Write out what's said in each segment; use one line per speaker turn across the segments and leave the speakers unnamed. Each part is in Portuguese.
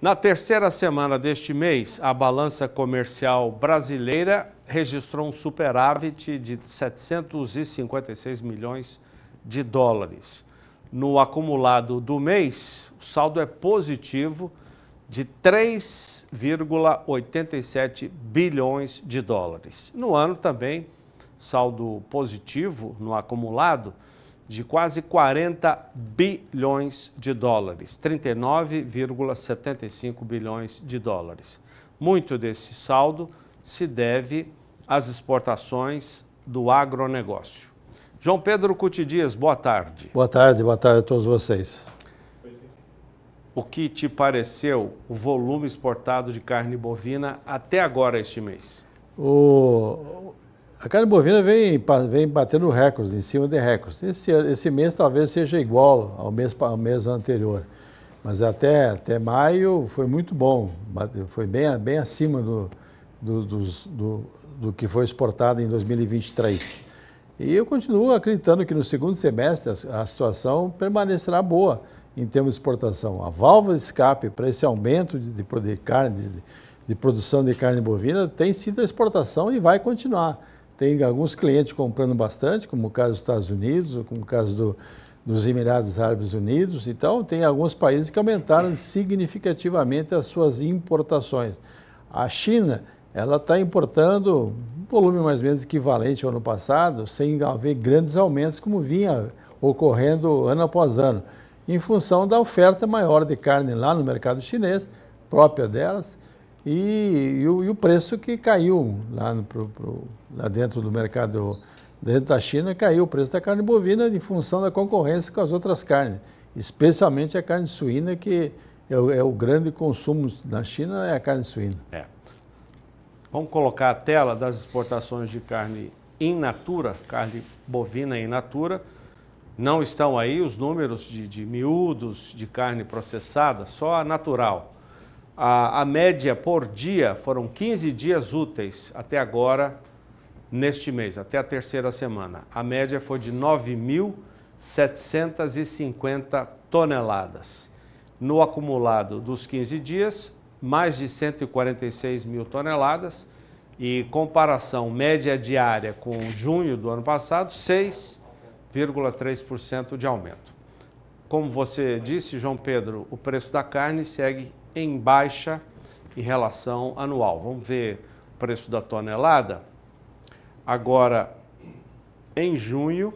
Na terceira semana deste mês, a balança comercial brasileira registrou um superávit de 756 milhões de dólares. No acumulado do mês, o saldo é positivo de 3,87 bilhões de dólares. No ano também, saldo positivo no acumulado de quase 40 bilhões de dólares, 39,75 bilhões de dólares. Muito desse saldo se deve às exportações do agronegócio. João Pedro Cuti Dias, boa tarde.
Boa tarde a todos vocês.
O que te pareceu o volume exportado de carne bovina até agora este mês?
A carne bovina vem batendo recordes, em cima de recordes. Esse mês talvez seja igual ao mês anterior, mas até maio foi muito bom, foi bem acima do que foi exportado em 2023. E eu continuo acreditando que no segundo semestre a situação permanecerá boa em termos de exportação. A válvula de escape para esse aumento de produção de carne bovina tem sido a exportação e vai continuar. Tem alguns clientes comprando bastante, como o caso dos Estados Unidos, ou como o caso dos Emirados Árabes Unidos. Então, tem alguns países que aumentaram significativamente as suas importações. A China, ela está importando um volume mais ou menos equivalente ao ano passado, sem haver grandes aumentos, como vinha ocorrendo ano após ano, em função da oferta maior de carne lá no mercado chinês, própria delas, e o preço que caiu lá dentro do mercado, dentro da China, caiu o preço da carne bovina em função da concorrência com as outras carnes, especialmente a carne suína, que é o grande consumo na China, é a carne suína.
Vamos colocar a tela das exportações de carne in natura, carne bovina in natura. Não estão aí os números de miúdos de carne processada, só a natural. A média por dia foram 15 dias úteis até agora, neste mês, até a terceira semana. A média foi de 9.750 toneladas. No acumulado dos 15 dias, mais de 146 mil toneladas. E comparação média diária com junho do ano passado, 6,3% de aumento. Como você disse, João Pedro, o preço da carne segue em baixa em relação anual. Vamos ver o preço da tonelada. Agora, em junho,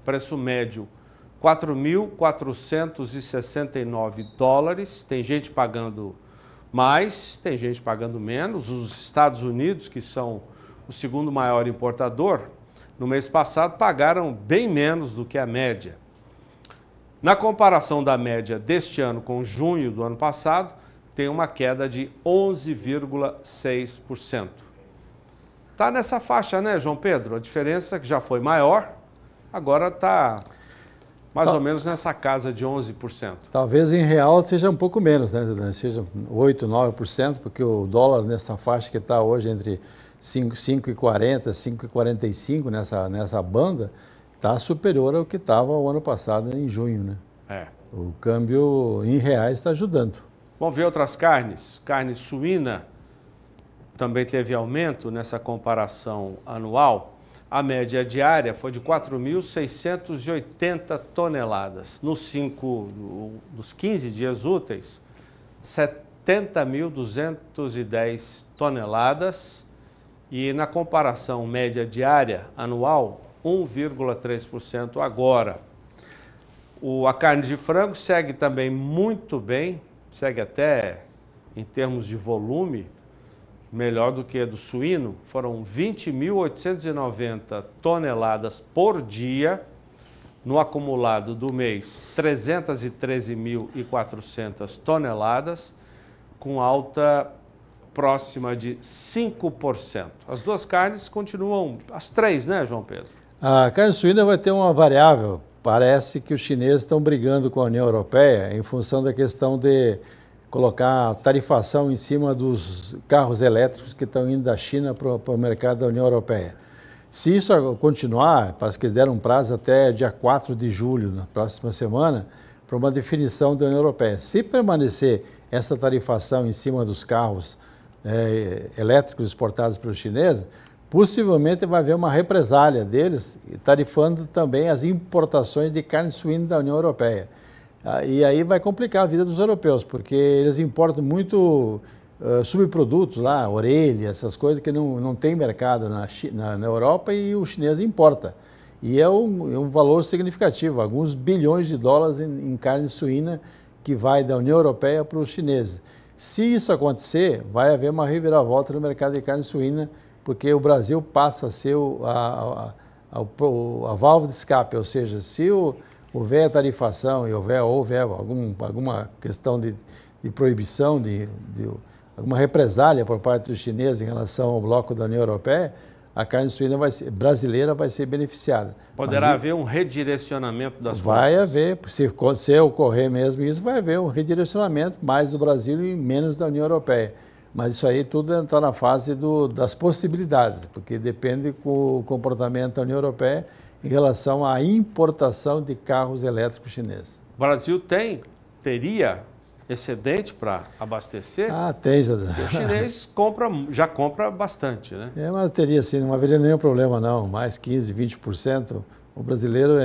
preço médio 4.469 dólares. Tem gente pagando mais, tem gente pagando menos. Os Estados Unidos, que são o segundo maior importador, no mês passado pagaram bem menos do que a média. Na comparação da média deste ano com junho do ano passado, tem uma queda de 11,6%. Está nessa faixa, né, João Pedro? A diferença que já foi maior, agora está mais ou menos nessa casa de 11%.
Talvez em real seja um pouco menos, né? Seja 8%, 9%, porque o dólar nessa faixa que está hoje entre 5,40, 5,45 nessa banda, está superior ao que estava o ano passado, em junho, né? O câmbio em reais está ajudando.
Vamos ver outras carnes. Carne suína também teve aumento nessa comparação anual. A média diária foi de 4.680 toneladas. Nos 15 dias úteis, 70.210 toneladas. E na comparação média diária anual, 1,3% agora. A carne de frango segue também muito bem, segue até em termos de volume, melhor do que a do suíno. Foram 20.890 toneladas por dia, no acumulado do mês 313.400 toneladas, com alta próxima de 5%. As duas carnes continuam, as três, né, João Pedro?
A carne suína vai ter uma variável. Parece que os chineses estão brigando com a União Europeia em função da questão de colocar tarifação em cima dos carros elétricos que estão indo da China para o mercado da União Europeia. Se isso continuar, parece que eles deram um prazo até dia 4 de julho, na próxima semana, para uma definição da União Europeia. Se permanecer essa tarifação em cima dos carros elétricos exportados pelos chineses, possivelmente vai haver uma represália deles, tarifando também as importações de carne suína da União Europeia. E aí vai complicar a vida dos europeus, porque eles importam muito subprodutos lá, orelha, essas coisas que não tem mercado na Europa e o chinês importa. E é um valor significativo, alguns bilhões de dólares em carne suína que vai da União Europeia para os chineses. Se isso acontecer, vai haver uma reviravolta no mercado de carne suína, porque o Brasil passa a ser a válvula de escape, ou seja, se houver tarifação e houver alguma questão de proibição, alguma represália por parte dos chineses em relação ao bloco da União Europeia, a carne suína brasileira vai ser beneficiada.
Poderá haver um redirecionamento das
Vai
forças.
haver, se ocorrer mesmo isso, vai haver um redirecionamento mais do Brasil e menos da União Europeia. Mas isso aí tudo está na fase das possibilidades, porque depende do comportamento da União Europeia em relação à importação de carros elétricos chineses.
O Brasil teria excedente para abastecer?
Tem. Já.
O chinês já compra bastante, né?
Mas teria sim, não haveria nenhum problema não, mais 15%, 20%, o brasileiro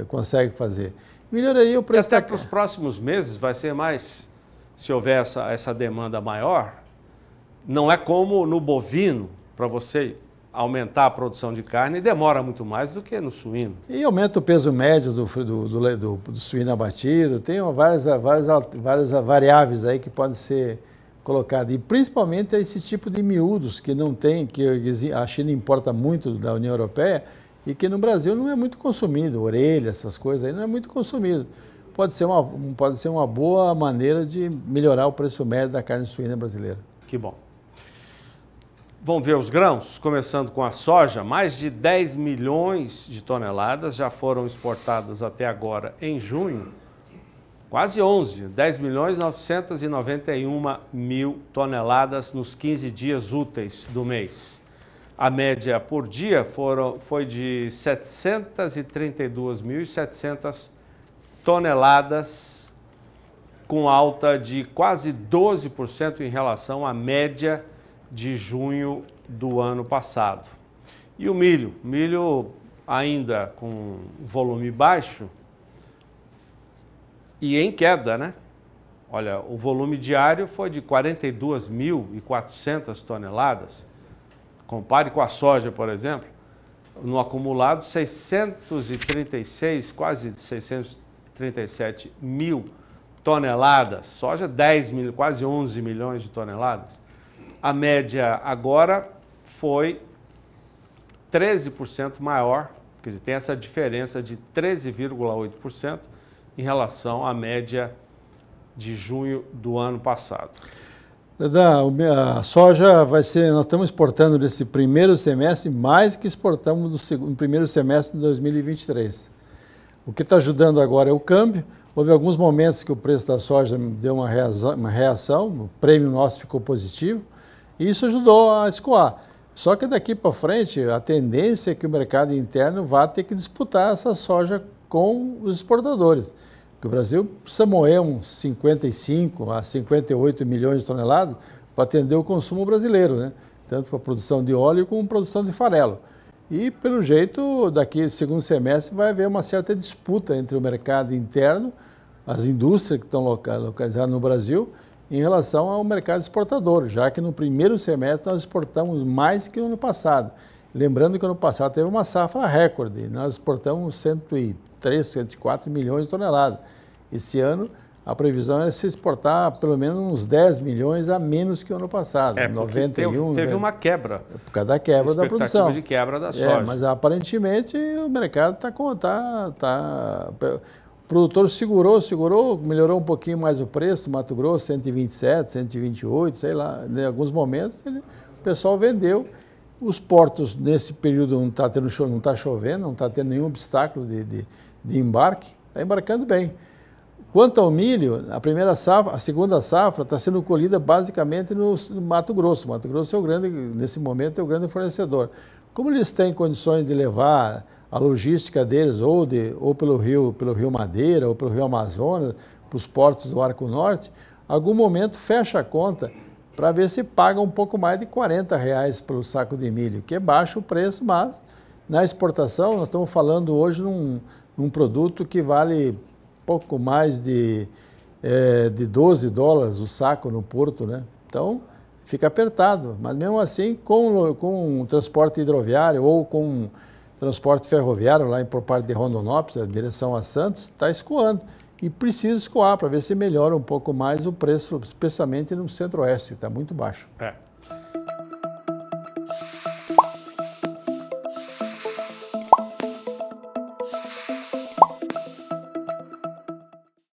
consegue fazer. Melhoraria o preço.
E até para os próximos meses vai ser mais, se houver essa demanda maior, não é como no bovino, para você aumentar a produção de carne, demora muito mais do que no suíno.
E aumenta o peso médio do suíno abatido, tem várias variáveis aí que podem ser colocadas. E principalmente esse tipo de miúdos que não tem, que a China importa muito da União Europeia e que no Brasil não é muito consumido, orelha, essas coisas aí não é muito consumido. Pode ser uma boa maneira de melhorar o preço médio da carne suína brasileira.
Que bom. Vamos ver os grãos, começando com a soja. Mais de 10 milhões de toneladas já foram exportadas até agora em junho. Quase 10 milhões 991 mil toneladas nos 15 dias úteis do mês. A média por dia foi de 732.700 toneladas, com alta de quase 12% em relação à média de junho do ano passado. E o milho? Milho ainda com volume baixo e em queda, né? Olha, o volume diário foi de 42.400 toneladas. Compare com a soja, por exemplo, no acumulado 636, quase 637 mil toneladas. Soja 10 mil, quase 11 milhões de toneladas. A média agora foi 13% maior, quer dizer, tem essa diferença de 13,8% em relação à média de junho do ano passado.
A soja vai ser, nós estamos exportando nesse primeiro semestre mais do que exportamos no primeiro semestre de 2023. O que está ajudando agora é o câmbio. Houve alguns momentos que o preço da soja deu uma reação, o prêmio nosso ficou positivo, e isso ajudou a escoar. Só que daqui para frente, a tendência é que o mercado interno vá ter que disputar essa soja com os exportadores. Porque o Brasil precisa moer uns 55 a 58 milhões de toneladas para atender o consumo brasileiro, né? Tanto para a produção de óleo como produção de farelo. E, pelo jeito, daqui no segundo semestre vai haver uma certa disputa entre o mercado interno, as indústrias que estão localizadas no Brasil, em relação ao mercado exportador, já que no primeiro semestre nós exportamos mais que no ano passado. Lembrando que no ano passado teve uma safra recorde, nós exportamos 103, 104 milhões de toneladas. Esse ano a previsão é se exportar pelo menos uns 10 milhões a menos que o ano passado. 91,
teve uma quebra.
Por causa da quebra da produção.
De quebra da soja.
Mas aparentemente o mercado o produtor segurou, melhorou um pouquinho mais o preço, Mato Grosso 127, 128, sei lá, em alguns momentos o pessoal vendeu. Os portos nesse período não está chovendo, não está tendo nenhum obstáculo de embarque, está embarcando bem. Quanto ao milho, a segunda safra está sendo colhida basicamente no Mato Grosso. Mato Grosso nesse momento é o grande fornecedor. Como eles têm condições de levar a logística deles, ou pelo Rio Madeira, ou pelo Rio Amazonas, para os portos do Arco Norte, algum momento fecha a conta para ver se paga um pouco mais de R$40 pelo saco de milho, que é baixo o preço, mas na exportação nós estamos falando hoje num produto que vale pouco mais de $12 o saco no porto, né? Então, fica apertado, mas mesmo assim, com o transporte hidroviário ou com transporte ferroviário lá por parte de Rondonópolis, a direção a Santos, está escoando. E precisa escoar para ver se melhora um pouco mais o preço, especialmente no Centro-Oeste, que está muito baixo.